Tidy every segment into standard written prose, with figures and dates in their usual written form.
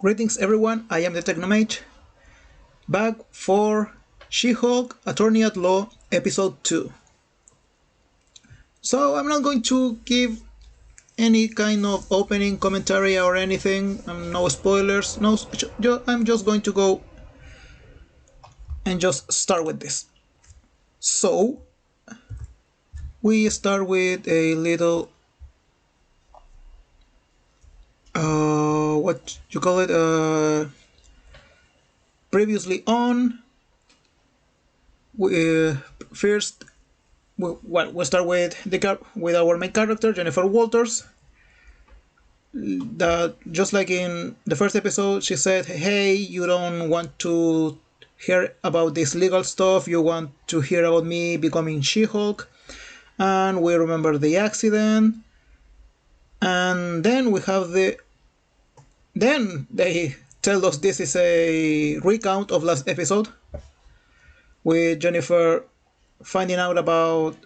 Greetings everyone, I am the Technomage, back for She-Hulk Attorney at Law Episode 2. So I'm not going to give any kind of opening commentary or anything, no spoilers, I'm just going to go and just start with this. So, we start with a little, what you call it, previously on. First, we'll start with our main character, Jennifer Walters. That just like in the first episode, she said, "Hey, you don't want to hear about this legal stuff. You want to hear about me becoming She-Hulk." And we remember the accident. And then we have Then they tell us this is a recount of last episode, with Jennifer finding out about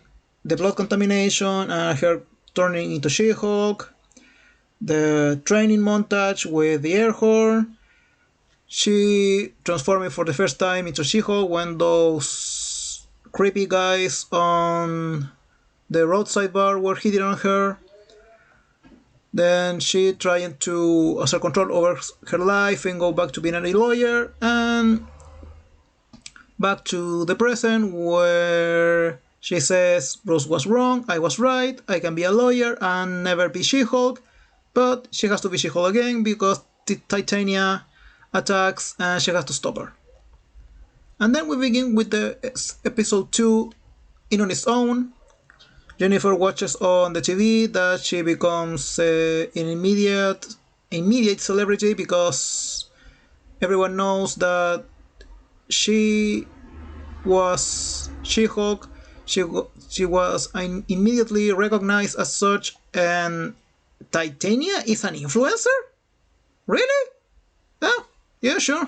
the blood contamination and her turning into She-Hulk, the training montage with the air horn, she transforming for the first time into She-Hulk when those creepy guys on the roadside bar were hitting on her. Then she trying to assert control over her life and go back to being a lawyer, and back to the present where she says Bruce was wrong, I was right, I can be a lawyer and never be She-Hulk, but she has to be She-Hulk again because Titania attacks and she has to stop her. And then we begin with the episode 2 in on its own. Jennifer watches on the TV that she becomes an immediate celebrity because everyone knows that she was She-Hulk. She was immediately recognized as such, and Titania is an influencer? Really? Oh, yeah, sure.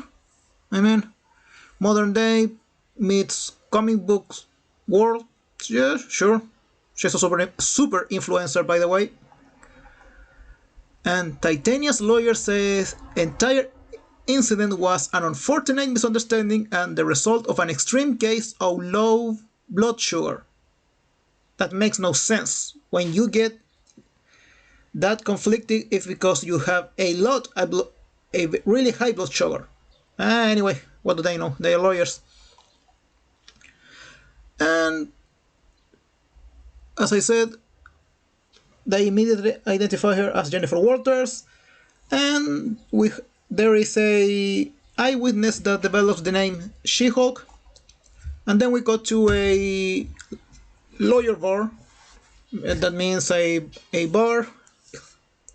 I mean, modern day meets comic books world. Yeah, sure. She's a super influencer, by the way. And Titania's lawyer says entire incident was an unfortunate misunderstanding and the result of an extreme case of low blood sugar. That makes no sense. When you get that conflicted, it's because you have a really high blood sugar. Anyway, what do they know? They are lawyers. And as I said, they immediately identify her as Jennifer Walters, and there is a eyewitness that develops the name She-Hulk, and then we go to a lawyer bar. That means a bar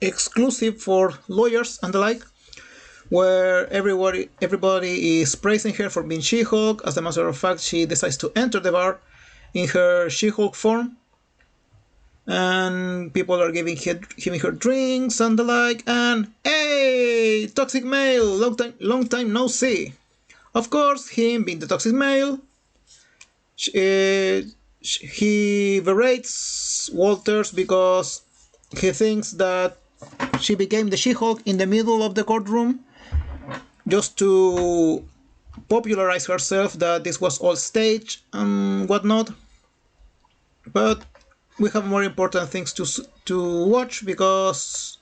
exclusive for lawyers and the like, where everybody is praising her for being She-Hulk. As a matter of fact, she decides to enter the bar in her She-Hulk form, and people are giving her drinks and the like, and hey, toxic male, long time no see. Of course, him being the toxic male, he berates Walters because he thinks that she became the She-Hulk in the middle of the courtroom just to popularize herself, that this was all staged and whatnot. But we have more important things to watch, because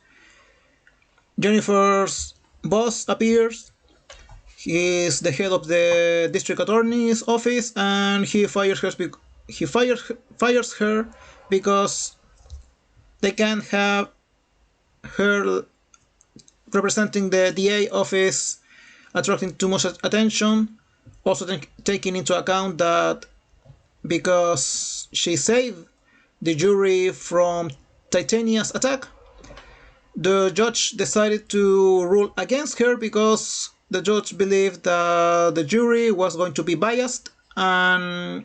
Jennifer's boss appears. He is the head of the district attorney's office, and he fires her because they can't have her representing the DA office attracting too much attention. Also taking into account that because she saved the jury from Titania's attack, the judge decided to rule against her because the judge believed that the jury was going to be biased and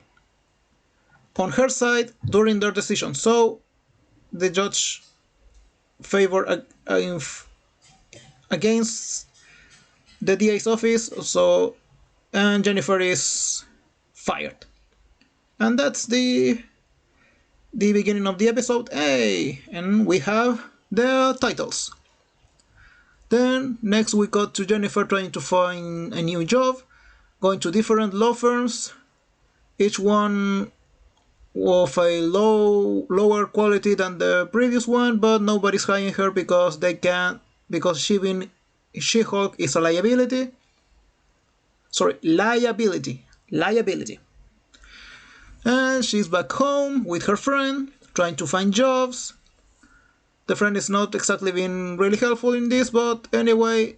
on her side during their decision. So the judge favored against the DA's office, and Jennifer is fired. And that's the beginning of the episode. Hey, and we have the titles. Then next we got to Jennifer trying to find a new job, going to different law firms, each one of a lower quality than the previous one, but nobody's hiring her because they can't, because She-Hulk is a liability. Sorry, liability. And she's back home with her friend, trying to find jobs. The friend is not exactly being really helpful in this, but anyway,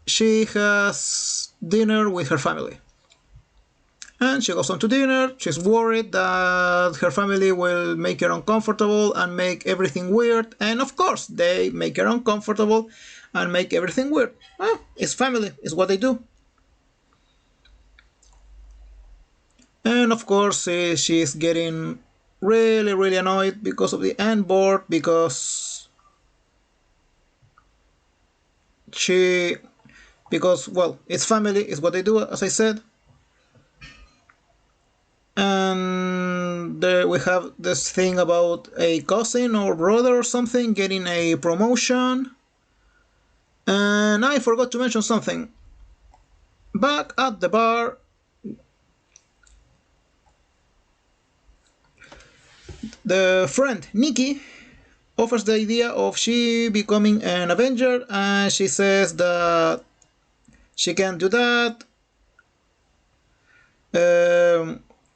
she has dinner with her family. And she goes on to dinner. She's worried that her family will make her uncomfortable and make everything weird. And of course, they make her uncomfortable and make everything weird. Well, it's family, it's what they do. And of course, she's getting really, really annoyed because of the and bored because well, it's family, it's what they do, as I said. And we have this thing about a cousin or brother or something getting a promotion. And I forgot to mention something. Back at the bar, the friend Nikki offers the idea of she becoming an Avenger, and she says that she can't do that.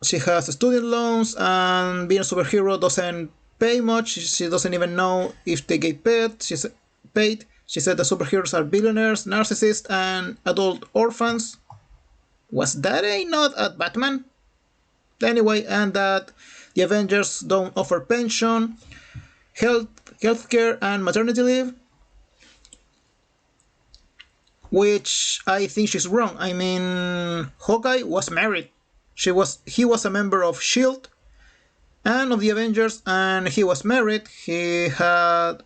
She has student loans, and being a superhero doesn't pay much. She doesn't even know if they get paid. She said the superheroes are billionaires, narcissists, and adult orphans. Was that a nod at Batman? Anyway, and that the Avengers don't offer pension, healthcare, and maternity leave. Which I think she's wrong. I mean, Hawkeye was married. He was a member of S.H.I.E.L.D. and of the Avengers, and he was married. He had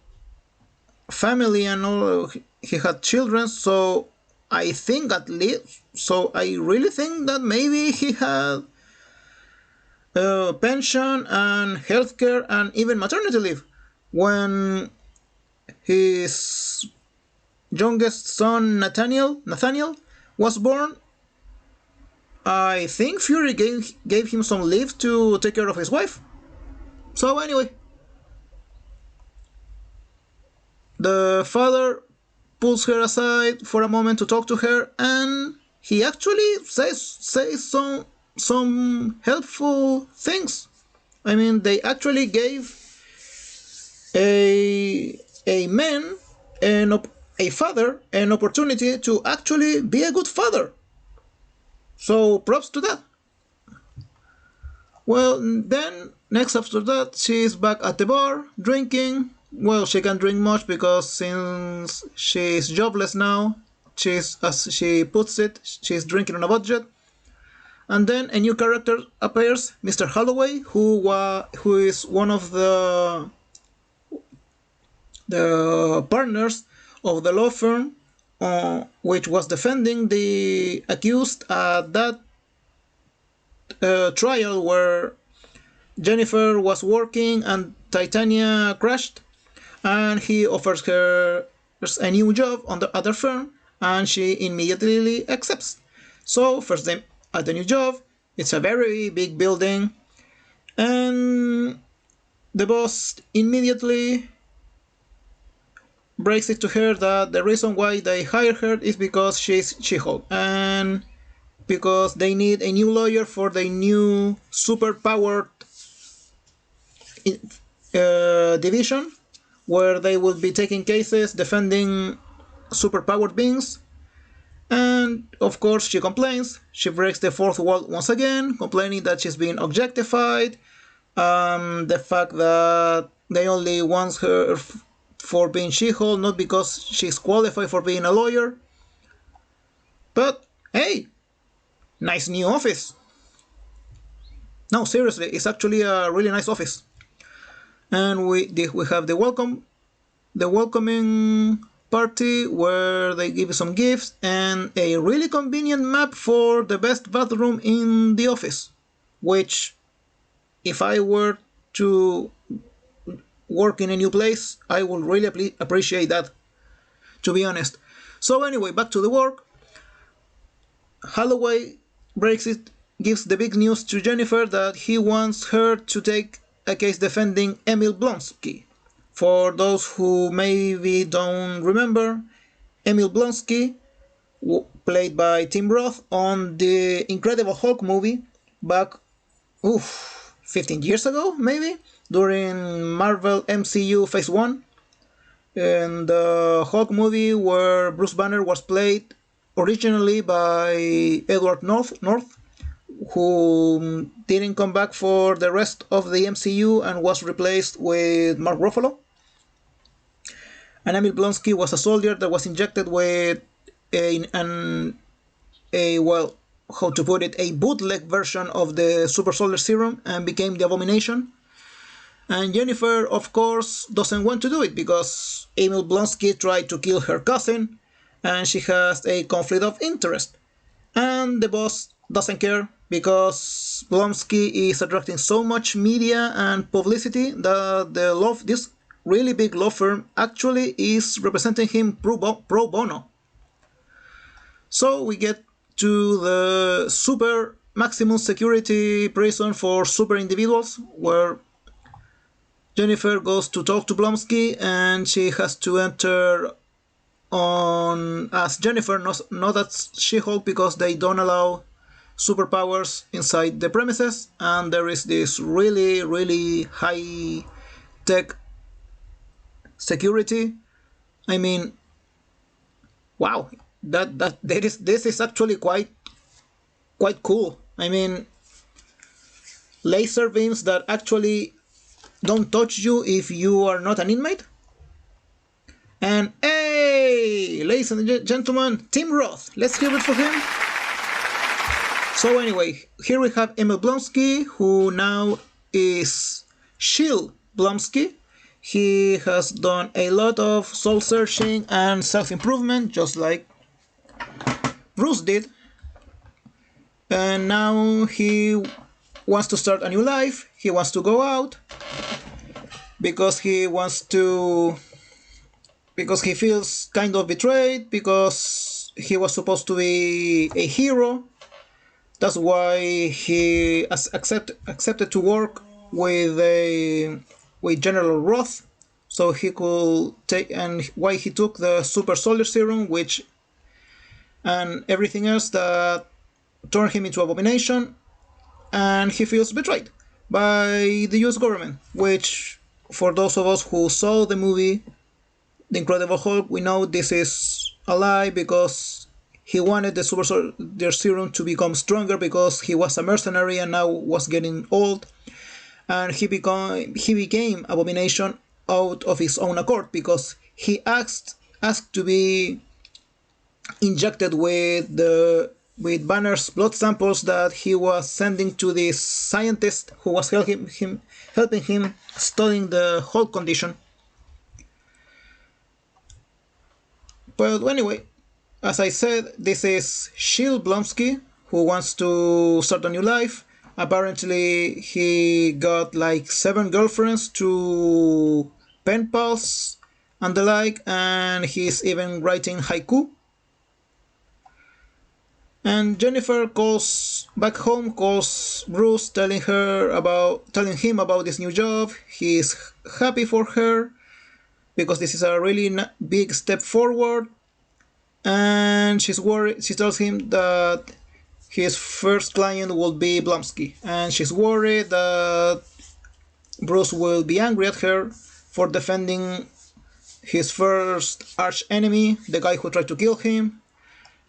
family and all. He had children, so I think at least. So I really think that maybe he had pension and healthcare and even maternity leave when his youngest son Nathaniel was born. I think Fury gave him some leave to take care of his wife. So anyway, the father pulls her aside for a moment to talk to her, and he actually says some helpful things. I mean, they actually gave a man a father an opportunity to actually be a good father. So props to that. Well, then next after that, she's back at the bar drinking. Well, she can't drink much because since she's jobless now, as she puts it, she's drinking on a budget. And then a new character appears, Mr. Holloway, who is one of the partners of the law firm, which was defending the accused at that trial where Jennifer was working and Titania crashed, and he offers her a new job on the other firm, and she immediately accepts. So first day at the new job, it's a very big building, and the boss immediately breaks it to her that the reason why they hire her is because she's She-Hulk, and because they need a new lawyer for the new super-powered division, where they will be taking cases defending super-powered beings. And of course she complains. She breaks the fourth wall once again, complaining that she's being objectified, the fact that they only want her for being She-Hulk, not because she's qualified for being a lawyer. But hey, nice new office. No, seriously, it's actually a really nice office. And we have the welcoming party where they give you some gifts and a really convenient map for the best bathroom in the office, which if I were to work in a new place, I would really appreciate that. to be honest. So anyway, back to the work. Holloway breaks it, gives the big news to Jennifer that he wants her to take a case defending Emil Blonsky. For those who maybe don't remember, Emil Blonsky, played by Tim Roth on the Incredible Hulk movie back 15 years ago, maybe, during Marvel MCU Phase 1. In the Hulk movie where Bruce Banner was played originally by Edward North, who didn't come back for the rest of the MCU and was replaced with Mark Ruffalo. And Emil Blonsky was a soldier that was injected with a bootleg version of the Super Soldier Serum and became the Abomination. And Jennifer, of course, doesn't want to do it because Emil Blonsky tried to kill her cousin and she has a conflict of interest. And the boss doesn't care because Blonsky is attracting so much media and publicity that this really big law firm actually is representing him pro bono. So we get to the super maximum security prison for super individuals where Jennifer goes to talk to Blonsky and she has to enter on as Jennifer, not as She-Hulk, because they don't allow superpowers inside the premises, and there is this really high tech security. I mean, wow, this is actually quite cool. I mean, laser beams that actually don't touch you if you are not an inmate. And hey, ladies and gentlemen, Tim Roth. Let's hear it for him. So anyway, here we have Emil Blonsky, who now is Shield Blonsky. He has done a lot of soul searching and self-improvement, just like Bruce did. And now he wants to start a new life. He wants to go out because he feels kind of betrayed because he was supposed to be a hero. That's why he accepted to work with General Roth, so he could take, and why he took the Super Soldier Serum, which and everything else that turned him into Abomination, and he feels betrayed by the US government, which, for those of us who saw the movie The Incredible Hulk, we know this is a lie because he wanted the Super Soldier Serum to become stronger because he was a mercenary and now was getting old, and he became Abomination out of his own accord because he asked to be injected with Banner's blood samples that he was sending to this scientist who was helping him studying the Hulk condition. But anyway, as I said, this is Shield Blonsky, who wants to start a new life. Apparently, he got like 7 girlfriends, 2 pen pals, and the like, and he's even writing haiku. And Jennifer calls Bruce, telling him about this new job. He's happy for her because this is a really big step forward. And she's worried. She tells him that his first client will be Blonsky, and she's worried that Bruce will be angry at her for defending his first arch enemy, the guy who tried to kill him,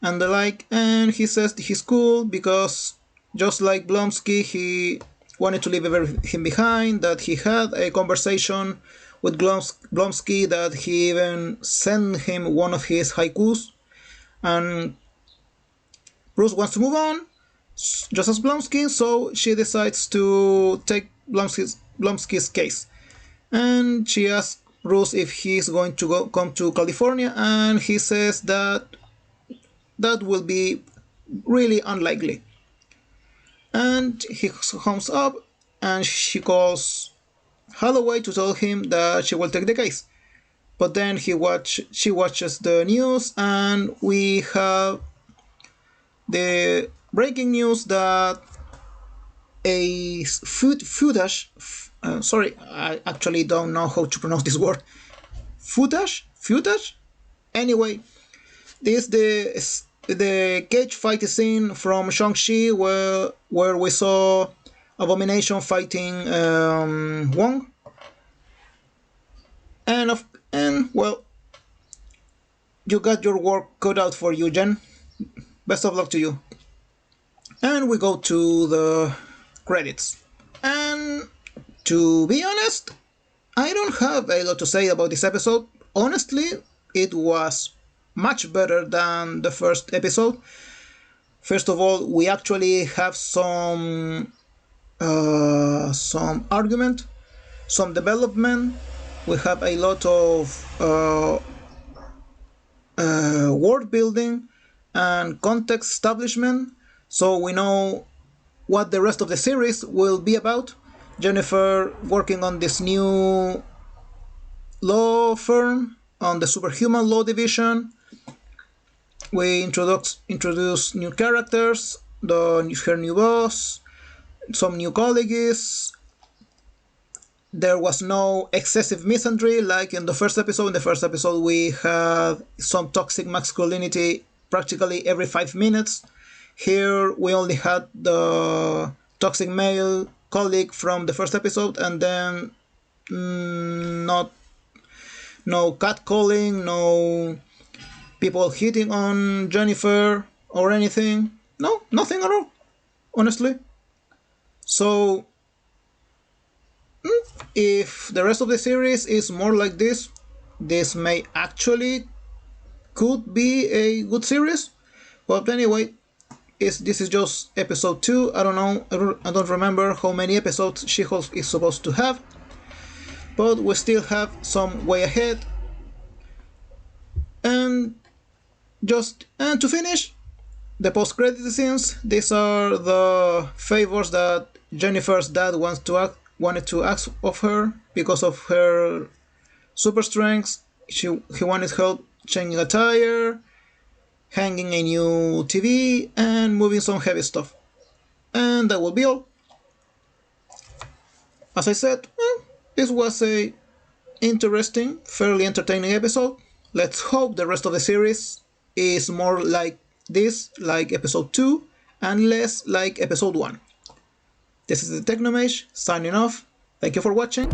and the like. And he says he's cool because, just like Blonsky, he wanted to leave everything behind, that he had a conversation with Blonsky, that he even sent him one of his haikus. And Bruce wants to move on, just as Blonsky, so she decides to take Blonsky's case. And she asks Bruce if he's going to come to California, and he says that will be really unlikely. And he comes up, and she calls Holloway to tell him that she will take the case. But then she watches the news, and we have the breaking news that a footage. Sorry, I actually don't know how to pronounce this word. Footage. Anyway, this the cage fight scene from Shang-Chi where we saw Abomination fighting Wong, and well, you got your work cut out for you, Jen. Best of luck to you. And we go to the credits. And to be honest, I don't have a lot to say about this episode. Honestly, it was much better than the first episode. First of all, we actually have some argument, some development. We have a lot of world building and context establishment, so we know what the rest of the series will be about. Jennifer working on this new law firm on the superhuman law division. We introduce new characters, her new boss, some new colleagues. There was no excessive misandry like in the first episode. In the first episode, we had some toxic masculinity practically every 5 minutes. Here, we only had the toxic male colleague from the first episode, and then no catcalling, no people hitting on Jennifer or anything. No, nothing at all, honestly. So, if the rest of the series is more like this may actually could be a good series. But anyway, this is just episode 2. I don't know, I don't remember how many episodes She-Hulk is supposed to have, but we still have some way ahead. And to finish, the post-credit scenes. These are the favors that Jennifer's dad wanted to ask of her because of her super strength. He wanted help changing a tire, hanging a new TV, and moving some heavy stuff. And that will be all. As I said, this was a interesting, fairly entertaining episode. Let's hope the rest of the series is more like this, like episode 2, and less like episode 1. This is the Technomage, signing off. Thank you for watching.